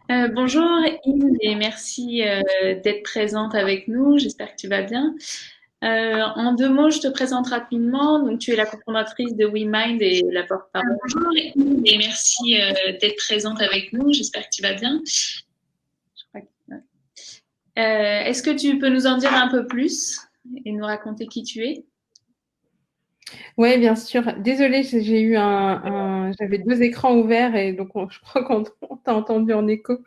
Bonjour Inde et merci d'être présente avec nous. J'espère que tu vas bien. En deux mots, je te présente rapidement. Donc, tu es la cofondatrice de WeMind et la porte-parole. Bonjour Inde et merci d'être présente avec nous. J'espère que tu vas bien. Je crois est-ce que tu peux nous en dire un peu plus et nous raconter qui tu es? Oui, bien sûr. Désolée, j'ai eu j'avais deux écrans ouverts et donc je crois qu'on on t'a entendu en écho.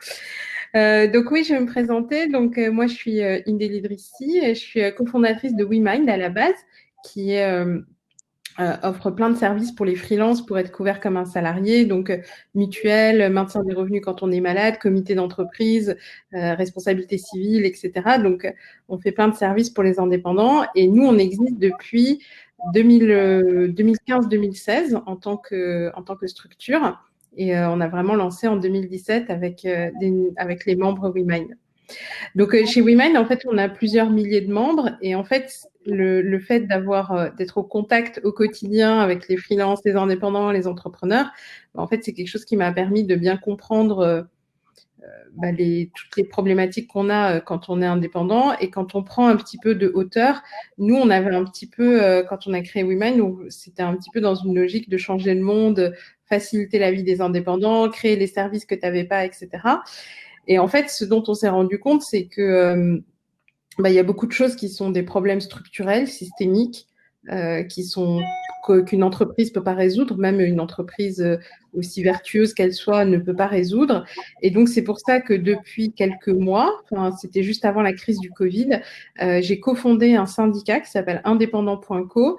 Donc oui, je vais me présenter. Donc moi, je suis Indé Lidrissi et je suis cofondatrice de WeMind à la base, qui offre plein de services pour les freelances pour être couverts comme un salarié, donc mutuelle, maintien des revenus quand on est malade, comité d'entreprise, responsabilité civile, etc. Donc on fait plein de services pour les indépendants et nous, on existe depuis 2015-2016 en tant que structure et on a vraiment lancé en 2017 avec les membres WeMind. Donc, chez WeMind, en fait, on a plusieurs milliers de membres et en fait, le fait d'être au contact au quotidien avec les freelances, les indépendants, les entrepreneurs, en fait, c'est quelque chose qui m'a permis de bien comprendre toutes les problématiques qu'on a quand on est indépendant et quand on prend un petit peu de hauteur. Nous, on avait un petit peu, quand on a créé WeMind, c'était un petit peu dans une logique de changer le monde, faciliter la vie des indépendants, créer les services que tu n'avais pas, etc. Et en fait, ce dont on s'est rendu compte, c'est que il y a beaucoup de choses qui sont des problèmes structurels, systémiques, qu'une entreprise peut pas résoudre, même une entreprise aussi vertueuse qu'elle soit ne peut pas résoudre. Et donc c'est pour ça que depuis quelques mois, enfin c'était juste avant la crise du Covid, j'ai cofondé un syndicat qui s'appelle Indépendant.co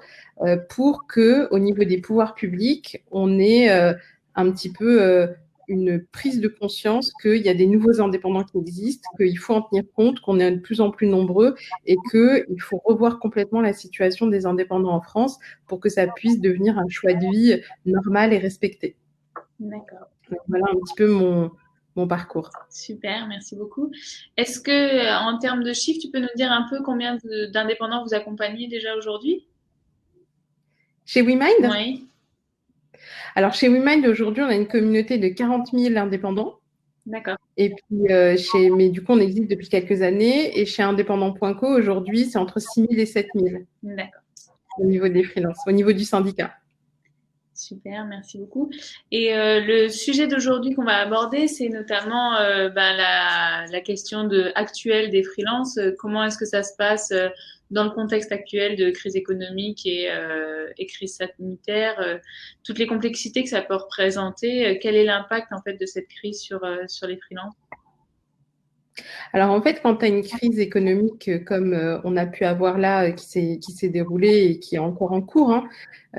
pour que, au niveau des pouvoirs publics, on ait un petit peu une prise de conscience qu'il y a des nouveaux indépendants qui existent, qu'il faut en tenir compte, qu'on est de plus en plus nombreux et qu'il faut revoir complètement la situation des indépendants en France pour que ça puisse devenir un choix de vie normal et respecté. D'accord. Donc, voilà un petit peu mon parcours. Super, merci beaucoup. Est-ce que, en termes de chiffres, tu peux nous dire un peu combien d'indépendants vous accompagnez déjà aujourd'hui? Chez WeMind, Oui, alors chez WeMind, aujourd'hui, on a une communauté de 40 000 indépendants. d'accord. Et puis, mais du coup, on existe depuis quelques années. Et chez Indépendant.co, aujourd'hui, c'est entre 6 000 et 7 000 D'accord. au niveau des freelances, au niveau du syndicat. Super, merci beaucoup. Et le sujet d'aujourd'hui qu'on va aborder, c'est notamment la question actuelle des freelances. Comment est-ce que ça se passe dans le contexte actuel de crise économique et crise sanitaire, toutes les complexités que ça peut représenter. Quel est l'impact en fait de cette crise sur les freelances? Alors en fait, quand tu as une crise économique comme on a pu avoir là, qui s'est déroulée et qui est encore en cours, hein,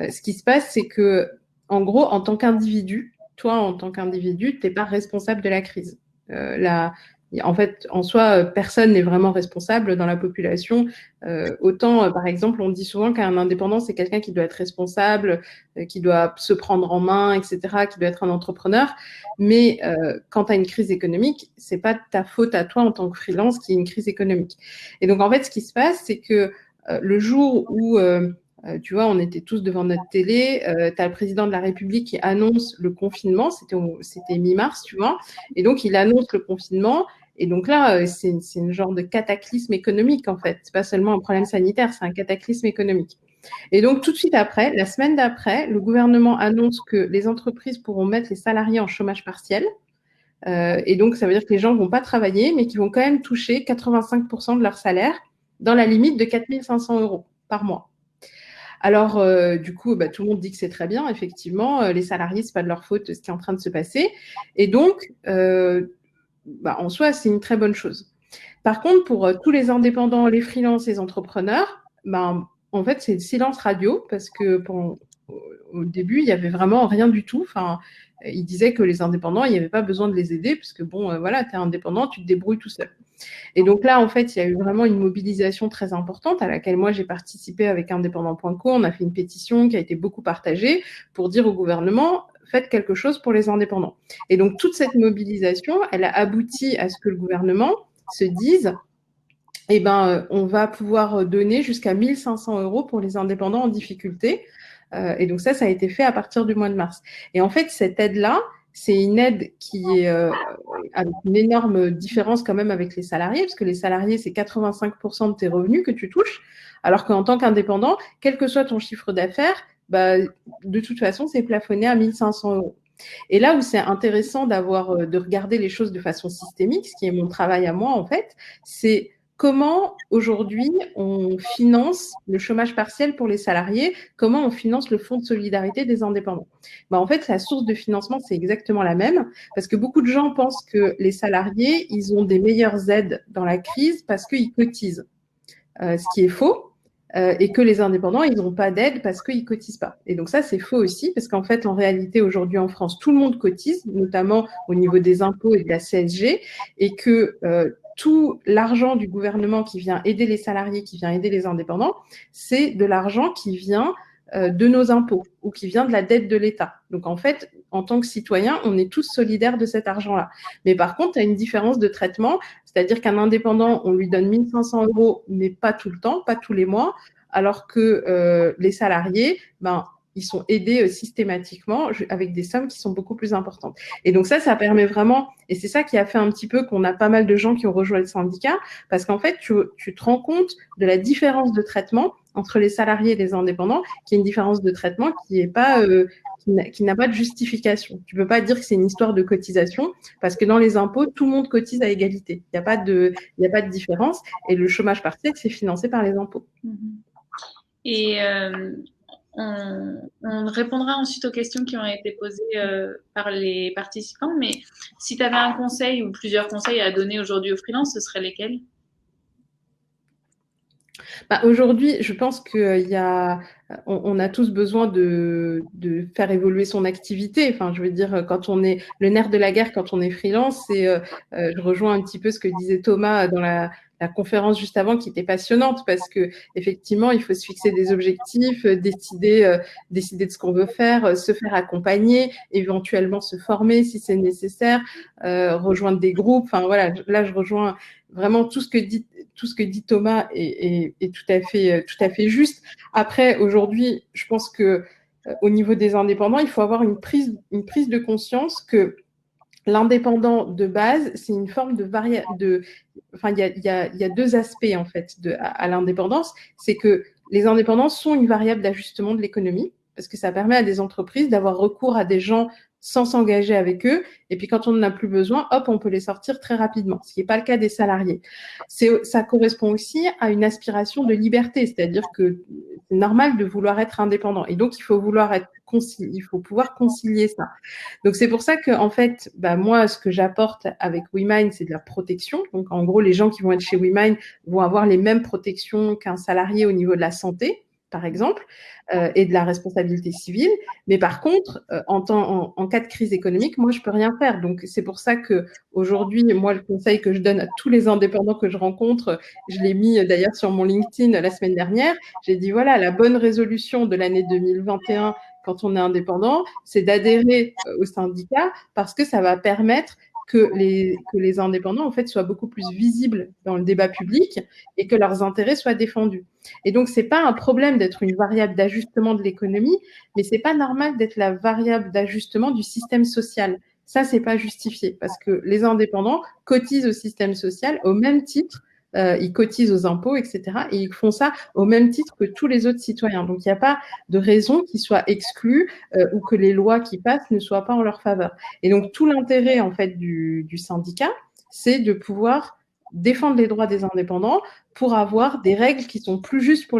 ce qui se passe, c'est que, en gros, en tant qu'individu, toi, en tant qu'individu, tu n'es pas responsable de la crise. En fait, en soi, personne n'est vraiment responsable dans la population. Autant, par exemple, on dit souvent qu'un indépendant, c'est quelqu'un qui doit être responsable, qui doit se prendre en main, etc., qui doit être un entrepreneur. Mais quand tu as une crise économique, c'est pas ta faute à toi en tant que freelance qui est une crise économique. Et donc, en fait, ce qui se passe, c'est que le jour où tu vois, on était tous devant notre télé. Tu as le président de la République qui annonce le confinement. C'était mi-mars, tu vois. Et donc, il annonce le confinement. Et donc là, c'est une genre de cataclysme économique, en fait. C'est pas seulement un problème sanitaire, c'est un cataclysme économique. Et donc, tout de suite après, la semaine d'après, le gouvernement annonce que les entreprises pourront mettre les salariés en chômage partiel. Et donc, ça veut dire que les gens ne vont pas travailler, mais qu'ils vont quand même toucher 85% de leur salaire dans la limite de 4 500 € par mois. Alors, du coup, tout le monde dit que c'est très bien, effectivement. Les salariés, ce n'est pas de leur faute ce qui est en train de se passer. Et donc, en soi, c'est une très bonne chose. Par contre, pour tous les indépendants, les freelances, les entrepreneurs, en fait, c'est le silence radio parce que au début, il n'y avait vraiment rien du tout. Enfin, ils disaient que les indépendants, il n'y avait pas besoin de les aider parce que, bon, voilà, tu es indépendant, tu te débrouilles tout seul. Et donc là, en fait, il y a eu vraiment une mobilisation très importante à laquelle moi j'ai participé avec Indépendant.co. On a fait une pétition qui a été beaucoup partagée pour dire au gouvernement, faites quelque chose pour les indépendants. Et donc toute cette mobilisation, elle a abouti à ce que le gouvernement se dise, eh ben, on va pouvoir donner jusqu'à 1 500 € pour les indépendants en difficulté. Et donc ça a été fait à partir du mois de mars. Et en fait, cette aide-là, c'est une aide qui est avec une énorme différence quand même avec les salariés, parce que les salariés, c'est 85% de tes revenus que tu touches, alors qu'en tant qu'indépendant, quel que soit ton chiffre d'affaires, bah, de toute façon, c'est plafonné à 1 500 euros. Et là où c'est intéressant de regarder les choses de façon systémique, ce qui est mon travail à moi en fait, c'est comment aujourd'hui on finance le chômage partiel pour les salariés, comment on finance le fonds de solidarité des indépendants. Ben, en fait, la source de financement, c'est exactement la même, parce que beaucoup de gens pensent que les salariés, ils ont des meilleures aides dans la crise parce qu'ils cotisent, ce qui est faux. Et que les indépendants, ils n'ont pas d'aide parce qu'ils cotisent pas. Et donc ça, c'est faux aussi, parce qu'en fait, en réalité, aujourd'hui en France, tout le monde cotise, notamment au niveau des impôts et de la CSG, et que tout l'argent du gouvernement qui vient aider les salariés, qui vient aider les indépendants, c'est de l'argent qui vient de nos impôts ou qui vient de la dette de l'État. Donc en fait, en tant que citoyen, on est tous solidaires de cet argent-là. Mais par contre, il y a une différence de traitement, c'est-à-dire qu'un indépendant, on lui donne 1 500 euros, mais pas tout le temps, pas tous les mois, alors que les salariés, ben, ils sont aidés systématiquement avec des sommes qui sont beaucoup plus importantes. Et donc ça permet vraiment, et c'est ça qui a fait un petit peu qu'on a pas mal de gens qui ont rejoint le syndicat, parce qu'en fait, tu te rends compte de la différence de traitement entre les salariés et les indépendants, qui est une différence de traitement qui est pas qui n'a pas de justification. Tu peux pas dire que c'est une histoire de cotisation, parce que dans les impôts, tout le monde cotise à égalité. Il n'y a pas de différence. Et le chômage partiel, c'est financé par les impôts. Et on répondra ensuite aux questions qui ont été posées par les participants. Mais si tu avais un conseil ou plusieurs conseils à donner aujourd'hui aux freelances, ce seraient lesquels? Bah, aujourd'hui, je pense on a tous besoin de faire évoluer son activité. Enfin, je veux dire, quand on est le nerf de la guerre, quand on est freelance, je rejoins un petit peu ce que disait Thomas dans la conférence juste avant, qui était passionnante, parce que effectivement, il faut se fixer des objectifs, décider de ce qu'on veut faire, se faire accompagner, éventuellement se former si c'est nécessaire, rejoindre des groupes. Enfin voilà, là je rejoins vraiment tout ce que dit Thomas est tout à fait juste. Après, aujourd'hui, je pense que au niveau des indépendants, il faut avoir une prise de conscience que l'indépendant de base, c'est une forme enfin, il y a deux aspects en fait à l'indépendance. C'est que les indépendants sont une variable d'ajustement de l'économie, parce que ça permet à des entreprises d'avoir recours à des gens sans s'engager avec eux. Et puis quand on n'en a plus besoin, hop, on peut les sortir très rapidement, ce qui n'est pas le cas des salariés. Ça correspond aussi à une aspiration de liberté, c'est-à-dire que c'est normal de vouloir être indépendant. Et donc, il faut pouvoir concilier ça. Donc, c'est pour ça que, en fait, bah, moi, ce que j'apporte avec WeMind, c'est de la protection. Donc, en gros, les gens qui vont être chez WeMind vont avoir les mêmes protections qu'un salarié au niveau de la santé, par exemple, et de la responsabilité civile. Mais par contre, en cas de crise économique, moi, je peux rien faire. Donc, c'est pour ça que aujourd'hui, moi, le conseil que je donne à tous les indépendants que je rencontre, je l'ai mis d'ailleurs sur mon LinkedIn la semaine dernière. J'ai dit, voilà, la bonne résolution de l'année 2021 quand on est indépendant, c'est d'adhérer au syndicat, parce que ça va permettre que les indépendants en fait soient beaucoup plus visibles dans le débat public et que leurs intérêts soient défendus. Et donc c'est pas un problème d'être une variable d'ajustement de l'économie, mais c'est pas normal d'être la variable d'ajustement du système social. Ça, c'est pas justifié, parce que les indépendants cotisent au système social au même titre, ils cotisent aux impôts, etc. Et ils font ça au même titre que tous les autres citoyens. Donc il n'y a pas de raison qu'ils soient exclus ou que les lois qui passent ne soient pas en leur faveur. Et donc tout l'intérêt en fait du syndicat, c'est de pouvoir défendre les droits des indépendants pour avoir des règles qui sont plus justes pour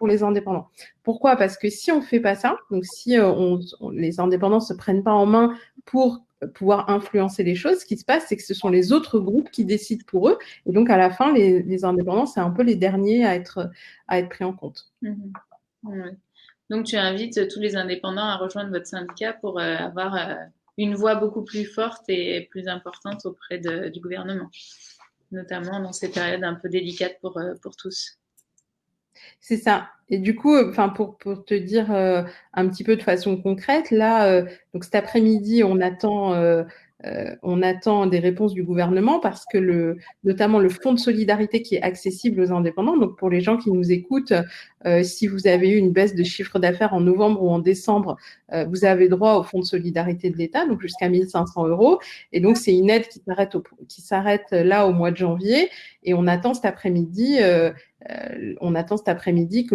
les indépendants. Pourquoi? Parce que si on ne fait pas ça, donc si les indépendants ne se prennent pas en main pour pouvoir influencer les choses, ce qui se passe, c'est que ce sont les autres groupes qui décident pour eux. Et donc, à la fin, les indépendants, c'est un peu les derniers à être pris en compte. Mmh. Ouais. Donc, tu invites tous les indépendants à rejoindre votre syndicat pour avoir une voix beaucoup plus forte et plus importante auprès du gouvernement, notamment dans ces périodes un peu délicates pour tous. C'est ça. Et du coup, enfin, pour te dire un petit peu de façon concrète, là, donc cet après-midi, on attend on attend des réponses du gouvernement parce que notamment le fonds de solidarité qui est accessible aux indépendants, donc pour les gens qui nous écoutent, si vous avez eu une baisse de chiffre d'affaires en novembre ou en décembre, vous avez droit au fonds de solidarité de l'État, donc jusqu'à 1 500 €. Et donc, c'est une aide qui s'arrête là au mois de janvier. Et on attend cet après-midi que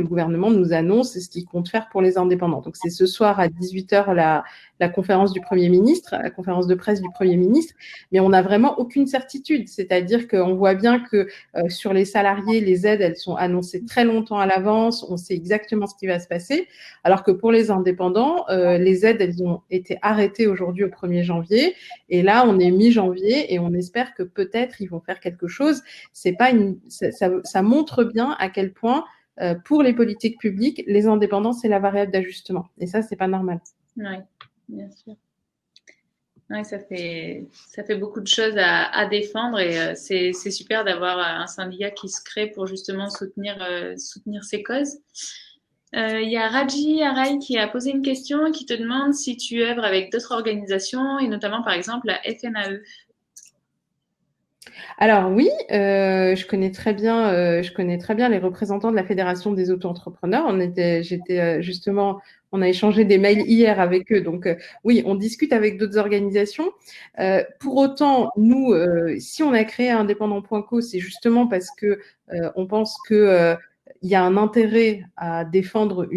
le gouvernement nous annonce ce qu'il compte faire pour les indépendants. Donc, c'est ce soir à 18h la conférence du Premier ministre, la conférence de presse du Premier ministre, mais on n'a vraiment aucune certitude. C'est-à-dire qu'on voit bien que sur les salariés, les aides, elles sont annoncées très longtemps à l'avance, on sait exactement ce qui va se passer, alors que pour les indépendants, les aides, elles ont été arrêtées aujourd'hui au 1er janvier, et là, on est mi-janvier, et on espère que peut-être ils vont faire quelque chose. C'est pas ça montre bien à quel point, pour les politiques publiques, les indépendants, c'est la variable d'ajustement. Et ça, c'est pas normal. Oui, bien sûr. Oui, ça fait beaucoup de choses à défendre et c'est super d'avoir un syndicat qui se crée pour justement soutenir ces causes. Il y a Raji Arai qui a posé une question et qui te demande si tu œuvres avec d'autres organisations et notamment par exemple la FNAE. Alors oui, je connais très bien les représentants de la Fédération des auto-entrepreneurs. On a échangé des mails hier avec eux. Donc oui, on discute avec d'autres organisations. Pour autant, nous, si on a créé indépendant.co, c'est justement parce que on pense que il y a un intérêt à défendre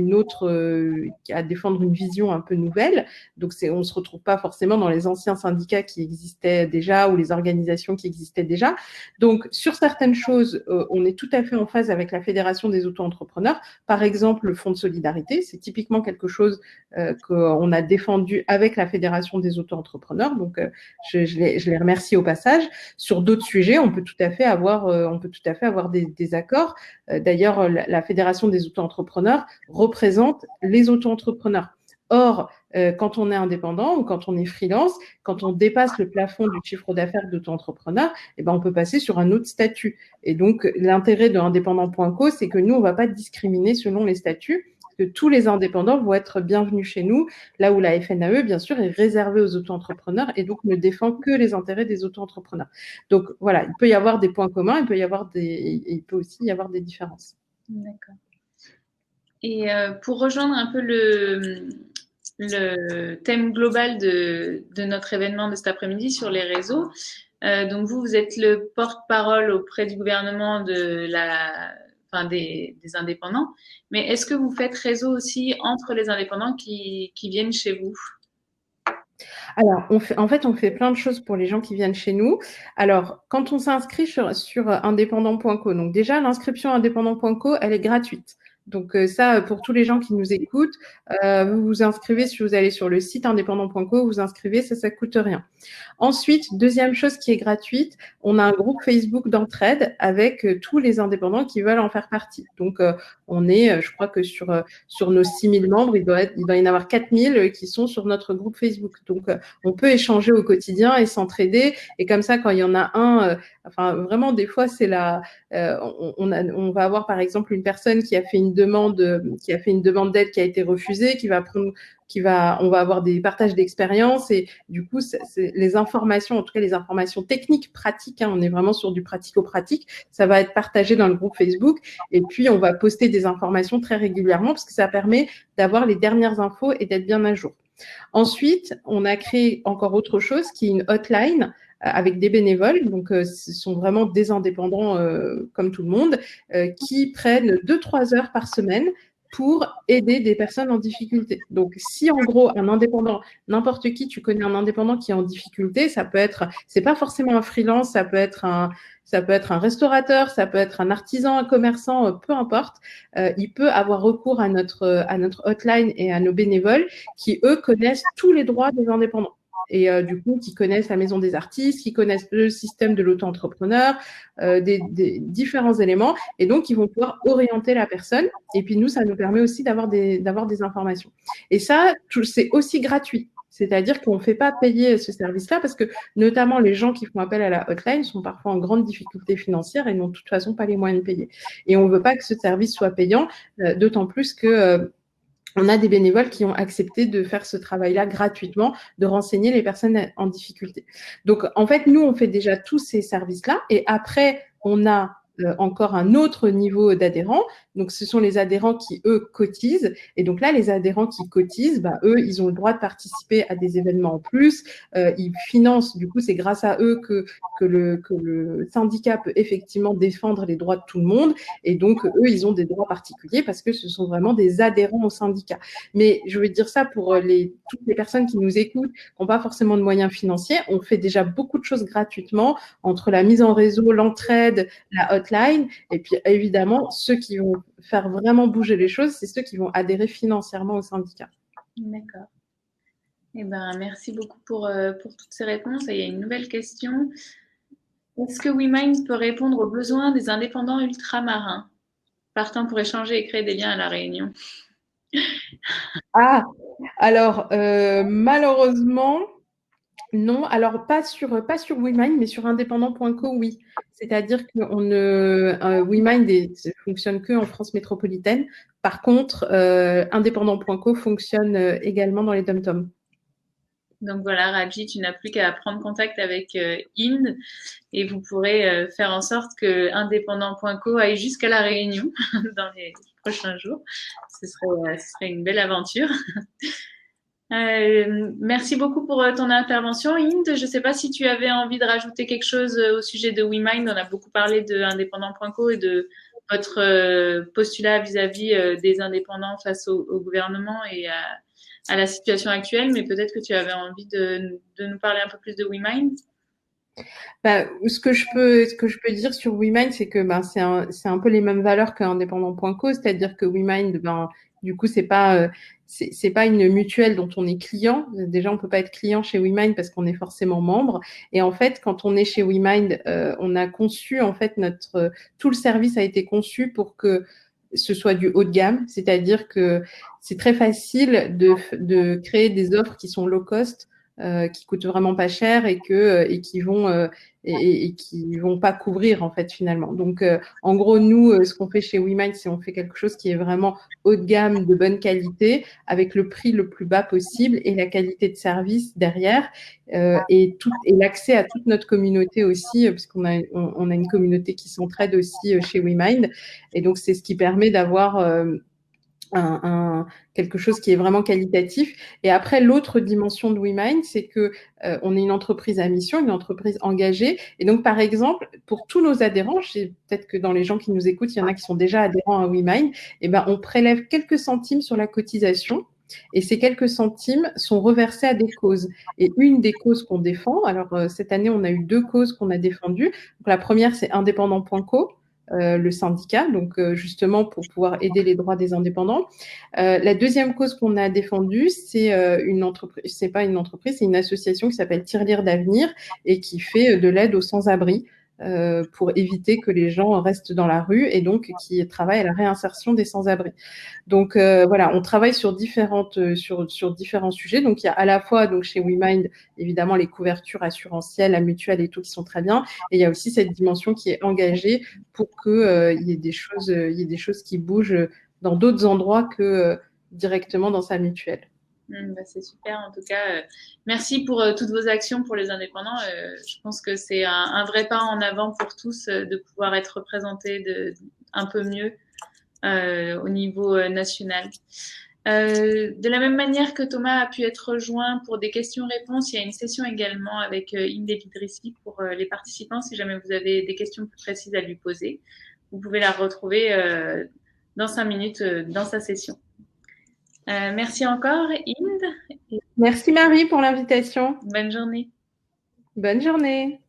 à défendre une vision un peu nouvelle. Donc, on ne se retrouve pas forcément dans les anciens syndicats qui existaient déjà ou les organisations qui existaient déjà. Donc, sur certaines choses, on est tout à fait en phase avec la Fédération des auto-entrepreneurs. Par exemple, le fonds de solidarité, c'est typiquement quelque chose qu'on a défendu avec la Fédération des auto-entrepreneurs. Donc, je les remercie au passage. Sur d'autres sujets, on peut tout à fait avoir des accords. D'ailleurs, la Fédération des auto-entrepreneurs représente les auto-entrepreneurs. Or, quand on est indépendant ou quand on est freelance, quand on dépasse le plafond du chiffre d'affaires d'auto-entrepreneur, on peut passer sur un autre statut. Et donc, l'intérêt de indépendant.co, c'est que nous, on ne va pas discriminer selon les statuts, que tous les indépendants vont être bienvenus chez nous, là où la FNAE, bien sûr, est réservée aux auto-entrepreneurs et donc ne défend que les intérêts des auto-entrepreneurs. Donc, voilà, il peut y avoir des points communs, il peut aussi y avoir des différences. D'accord. Et pour rejoindre un peu le thème global de notre événement de cet après-midi sur les réseaux, donc vous êtes le porte-parole auprès du gouvernement des indépendants, mais est-ce que vous faites réseau aussi entre les indépendants qui viennent chez vous? Alors, on fait plein de choses pour les gens qui viennent chez nous. Alors, quand on s'inscrit sur indépendant.co, donc déjà, l'inscription indépendant.co, elle est gratuite. Donc ça, pour tous les gens qui nous écoutent, vous vous inscrivez, si vous allez sur le site indépendant.co, vous vous inscrivez, ça coûte rien. Ensuite, deuxième chose qui est gratuite, on a un groupe Facebook d'entraide avec tous les indépendants qui veulent en faire partie. Donc, on est, je crois que sur nos 6000 membres, il doit y en avoir 4000 qui sont sur notre groupe Facebook. Donc, on peut échanger au quotidien et s'entraider. Et comme ça, quand il y en a un, vraiment, des fois, c'est on va avoir, par exemple, une personne qui a fait une demande d'aide qui a été refusée, on va avoir des partages d'expérience et du coup, c'est les informations, en tout cas les informations techniques, pratiques, on est vraiment sur du pratico-pratique, ça va être partagé dans le groupe Facebook et puis on va poster des informations très régulièrement parce que ça permet d'avoir les dernières infos et d'être bien à jour. Ensuite, on a créé encore autre chose qui est une hotline avec des bénévoles, donc ce sont vraiment des indépendants comme tout le monde, qui prennent 2-3 heures par semaine pour aider des personnes en difficulté. Donc, si en gros, un indépendant, n'importe qui, tu connais un indépendant qui est en difficulté, c'est pas forcément un freelance, ça peut être un restaurateur, ça peut être un artisan, un commerçant, peu importe, il peut avoir recours à notre hotline et à nos bénévoles qui, eux, connaissent tous les droits des indépendants. Et du coup, qui connaissent la maison des artistes, qui connaissent le système de l'auto-entrepreneur, des différents éléments, et donc ils vont pouvoir orienter la personne. Et puis nous, ça nous permet aussi d'avoir des informations. Et ça, c'est aussi gratuit. C'est-à-dire qu'on ne fait pas payer ce service-là parce que notamment les gens qui font appel à la hotline sont parfois en grande difficulté financière et n'ont de toute façon pas les moyens de payer. Et on ne veut pas que ce service soit payant, d'autant plus que on a des bénévoles qui ont accepté de faire ce travail-là gratuitement, de renseigner les personnes en difficulté. Donc, en fait, nous, on fait déjà tous ces services-là. Et après, on a encore un autre niveau d'adhérents. Donc, ce sont les adhérents qui, eux, cotisent. Et donc là, les adhérents qui cotisent, bah, eux, ils ont le droit de participer à des événements en plus. Ils financent, du coup, c'est grâce à eux que le syndicat peut effectivement défendre les droits de tout le monde. Et donc, eux, ils ont des droits particuliers parce que ce sont vraiment des adhérents au syndicat. Mais je veux dire ça pour toutes les personnes qui nous écoutent, qui n'ont pas forcément de moyens financiers. On fait déjà beaucoup de choses gratuitement entre la mise en réseau, l'entraide, la hotline. Et puis, évidemment, ceux qui vont faire vraiment bouger les choses, c'est ceux qui vont adhérer financièrement au syndicat. D'accord. Eh ben, merci beaucoup pour toutes ces réponses. Et il y a une nouvelle question. Est-ce que WeMind peut répondre aux besoins des indépendants ultramarins, partant pour échanger et créer des liens à La Réunion? Ah, alors, malheureusement, non. Alors, pas sur WeMind, mais sur indépendant.co, oui. C'est-à-dire que WeMind ne fonctionne que en France métropolitaine. Par contre, indépendant.co fonctionne également dans les dom-toms. Donc voilà, Raji, tu n'as plus qu'à prendre contact avec Inde et vous pourrez faire en sorte que indépendant.co aille jusqu'à La Réunion dans les prochains jours. Ce serait une belle aventure. Merci beaucoup pour ton intervention, Inde. Je ne sais pas si tu avais envie de rajouter quelque chose au sujet de WeMind. On a beaucoup parlé de indépendant.co et de votre postulat vis-à-vis des indépendants face au gouvernement et à la situation actuelle, mais peut-être que tu avais envie de nous parler un peu plus de WeMind. Bah, ce que je peux dire sur WeMind, c'est que c'est un peu les mêmes valeurs qu'indépendant.co, c'est-à-dire que WeMind, du coup, c'est pas une mutuelle dont on est client. Déjà, on peut pas être client chez WeMind parce qu'on est forcément membre. Et en fait, quand on est chez WeMind, on a conçu en fait tout le service a été conçu pour que ce soit du haut de gamme, c'est-à-dire que c'est très facile de créer des offres qui sont low cost, qui coûtent vraiment pas cher et qui vont pas couvrir en fait finalement. Donc en gros nous ce qu'on fait chez WeMind, c'est on fait quelque chose qui est vraiment haut de gamme, de bonne qualité, avec le prix le plus bas possible et la qualité de service derrière, et l'accès à toute notre communauté aussi, puisqu'on a une communauté qui s'entraide aussi chez WeMind, et donc c'est ce qui permet d'avoir quelque chose qui est vraiment qualitatif. Et après, l'autre dimension de WeMind, c'est que on est une entreprise à mission, une entreprise engagée. Et donc, par exemple, pour tous nos adhérents, peut-être que dans les gens qui nous écoutent, il y en a qui sont déjà adhérents à WeMind, et ben, on prélève quelques centimes sur la cotisation. Et ces quelques centimes sont reversés à des causes. Et une des causes qu'on défend, alors cette année, on a eu 2 causes qu'on a défendues. Donc, la première, c'est indépendant.co. Le syndicat, donc justement pour pouvoir aider les droits des indépendants. La deuxième cause qu'on a défendue, c'est une entreprise, c'est pas une entreprise, c'est une association qui s'appelle Tirelire d'avenir et qui fait de l'aide aux sans-abri pour éviter que les gens restent dans la rue, et donc qui travaille à la réinsertion des sans-abri. Donc voilà, on travaille sur différents sujets. Donc il y a à la fois donc chez WeMind évidemment les couvertures assurantielles, la mutuelle et tout qui sont très bien, et il y a aussi cette dimension qui est engagée pour que il y ait des choses qui bougent dans d'autres endroits que directement dans sa mutuelle. C'est super en tout cas. Merci pour toutes vos actions pour les indépendants. Je pense que c'est un vrai pas en avant pour tous de pouvoir être représentés un peu mieux au niveau national. De la même manière que Thomas a pu être rejoint pour des questions-réponses, il y a une session également avec Inde Vidrissi pour les participants. Si jamais vous avez des questions plus précises à lui poser, vous pouvez la retrouver dans 5 minutes dans sa session. Merci encore, Inde. Merci Marie pour l'invitation. Bonne journée. Bonne journée.